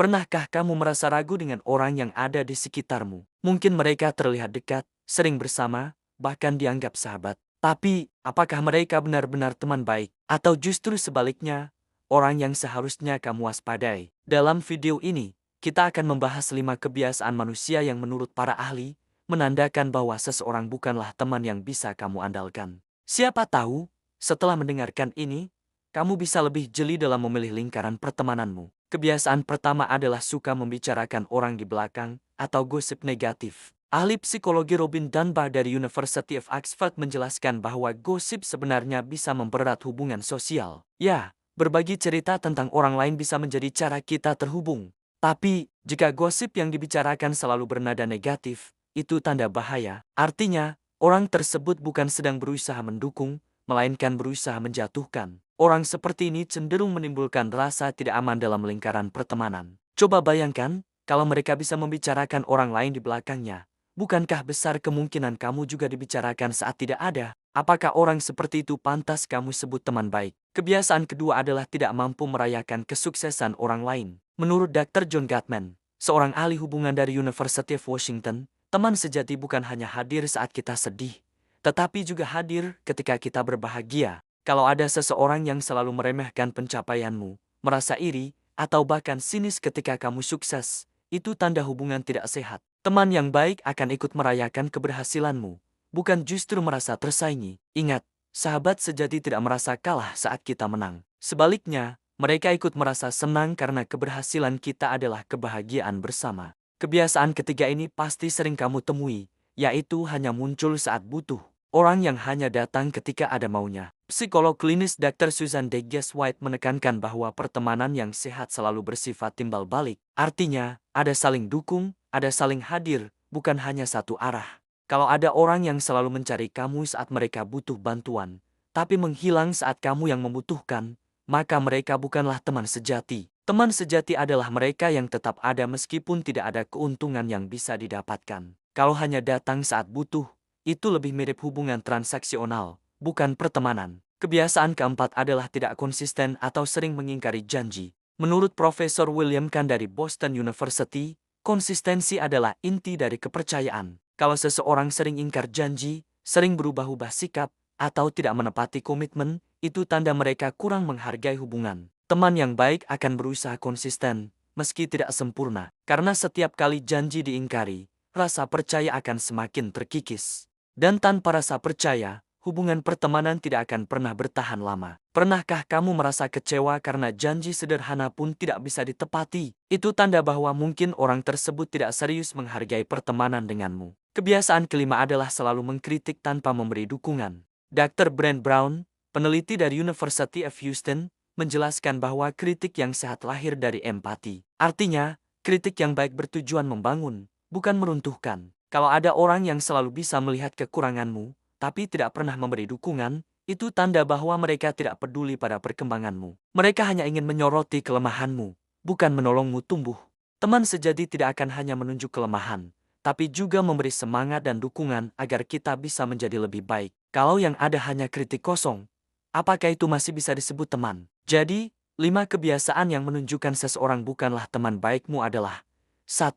Pernahkah kamu merasa ragu dengan orang yang ada di sekitarmu? Mungkin mereka terlihat dekat, sering bersama, bahkan dianggap sahabat. Tapi, apakah mereka benar-benar teman baik? Atau justru sebaliknya, orang yang seharusnya kamu waspadai? Dalam video ini, kita akan membahas 5 kebiasaan manusia yang menurut para ahli, menandakan bahwa seseorang bukanlah teman yang bisa kamu andalkan. Siapa tahu, setelah mendengarkan ini, kamu bisa lebih jeli dalam memilih lingkaran pertemananmu. Kebiasaan pertama adalah suka membicarakan orang di belakang atau gosip negatif. Ahli psikologi Robin Dunbar dari University of Oxford menjelaskan bahwa gosip sebenarnya bisa mempererat hubungan sosial. Ya, berbagi cerita tentang orang lain bisa menjadi cara kita terhubung. Tapi, jika gosip yang dibicarakan selalu bernada negatif, itu tanda bahaya. Artinya, orang tersebut bukan sedang berusaha mendukung, melainkan berusaha menjatuhkan. Orang seperti ini cenderung menimbulkan rasa tidak aman dalam lingkaran pertemanan. Coba bayangkan, kalau mereka bisa membicarakan orang lain di belakangnya, bukankah besar kemungkinan kamu juga dibicarakan saat tidak ada? Apakah orang seperti itu pantas kamu sebut teman baik? Kebiasaan kedua adalah tidak mampu merayakan kesuksesan orang lain. Menurut Dr. John Gottman, seorang ahli hubungan dari University of Washington, teman sejati bukan hanya hadir saat kita sedih, tetapi juga hadir ketika kita berbahagia. Kalau ada seseorang yang selalu meremehkan pencapaianmu, merasa iri, atau bahkan sinis ketika kamu sukses, itu tanda hubungan tidak sehat. Teman yang baik akan ikut merayakan keberhasilanmu, bukan justru merasa tersaingi. Ingat, sahabat sejati tidak merasa kalah saat kita menang. Sebaliknya, mereka ikut merasa senang karena keberhasilan kita adalah kebahagiaan bersama. Kebiasaan ketiga ini pasti sering kamu temui, yaitu hanya muncul saat butuh. Orang yang hanya datang ketika ada maunya. Psikolog klinis Dr. Susan Degges White menekankan bahwa pertemanan yang sehat selalu bersifat timbal balik. Artinya, ada saling dukung, ada saling hadir, bukan hanya satu arah. Kalau ada orang yang selalu mencari kamu saat mereka butuh bantuan, tapi menghilang saat kamu yang membutuhkan, maka mereka bukanlah teman sejati. Teman sejati adalah mereka yang tetap ada meskipun tidak ada keuntungan yang bisa didapatkan. Kalau hanya datang saat butuh, itu lebih mirip hubungan transaksional, bukan pertemanan. Kebiasaan keempat adalah tidak konsisten atau sering mengingkari janji. Menurut Profesor William Kahn dari Boston University, konsistensi adalah inti dari kepercayaan. Kalau seseorang sering ingkar janji, sering berubah-ubah sikap, atau tidak menepati komitmen, itu tanda mereka kurang menghargai hubungan. Teman yang baik akan berusaha konsisten, meski tidak sempurna. Karena setiap kali janji diingkari, rasa percaya akan semakin terkikis. Dan tanpa rasa percaya, hubungan pertemanan tidak akan pernah bertahan lama. Pernahkah kamu merasa kecewa karena janji sederhana pun tidak bisa ditepati? Itu tanda bahwa mungkin orang tersebut tidak serius menghargai pertemanan denganmu. Kebiasaan kelima adalah selalu mengkritik tanpa memberi dukungan. Dr. Brent Brown, peneliti dari University of Houston, menjelaskan bahwa kritik yang sehat lahir dari empati. Artinya, kritik yang baik bertujuan membangun, bukan meruntuhkan. Kalau ada orang yang selalu bisa melihat kekuranganmu, tapi tidak pernah memberi dukungan, itu tanda bahwa mereka tidak peduli pada perkembanganmu. Mereka hanya ingin menyoroti kelemahanmu, bukan menolongmu tumbuh. Teman sejati tidak akan hanya menunjuk kelemahan, tapi juga memberi semangat dan dukungan agar kita bisa menjadi lebih baik. Kalau yang ada hanya kritik kosong, apakah itu masih bisa disebut teman? Jadi, 5 kebiasaan yang menunjukkan seseorang bukanlah teman baikmu adalah: 1.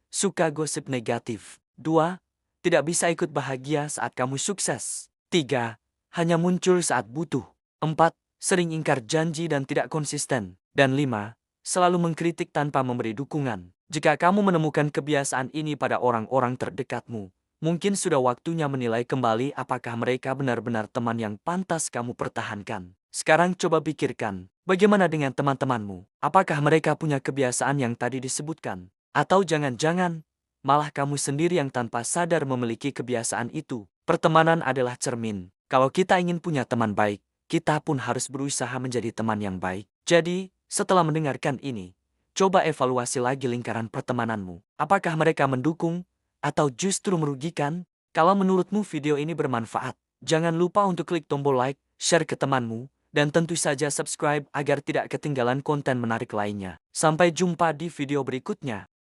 Suka gosip negatif. 2. Tidak bisa ikut bahagia saat kamu sukses. 3. Hanya muncul saat butuh. 4. Sering ingkar janji dan tidak konsisten. Dan 5. Selalu mengkritik tanpa memberi dukungan. Jika kamu menemukan kebiasaan ini pada orang-orang terdekatmu, mungkin sudah waktunya menilai kembali apakah mereka benar-benar teman yang pantas kamu pertahankan. Sekarang coba pikirkan, bagaimana dengan teman-temanmu? Apakah mereka punya kebiasaan yang tadi disebutkan? Atau jangan-jangan malah kamu sendiri yang tanpa sadar memiliki kebiasaan itu? Pertemanan adalah cermin. Kalau kita ingin punya teman baik, kita pun harus berusaha menjadi teman yang baik. Jadi, setelah mendengarkan ini, coba evaluasi lagi lingkaran pertemananmu. Apakah mereka mendukung atau justru merugikan? Kalau menurutmu video ini bermanfaat, jangan lupa untuk klik tombol like, share ke temanmu, dan tentu saja subscribe agar tidak ketinggalan konten menarik lainnya. Sampai jumpa di video berikutnya.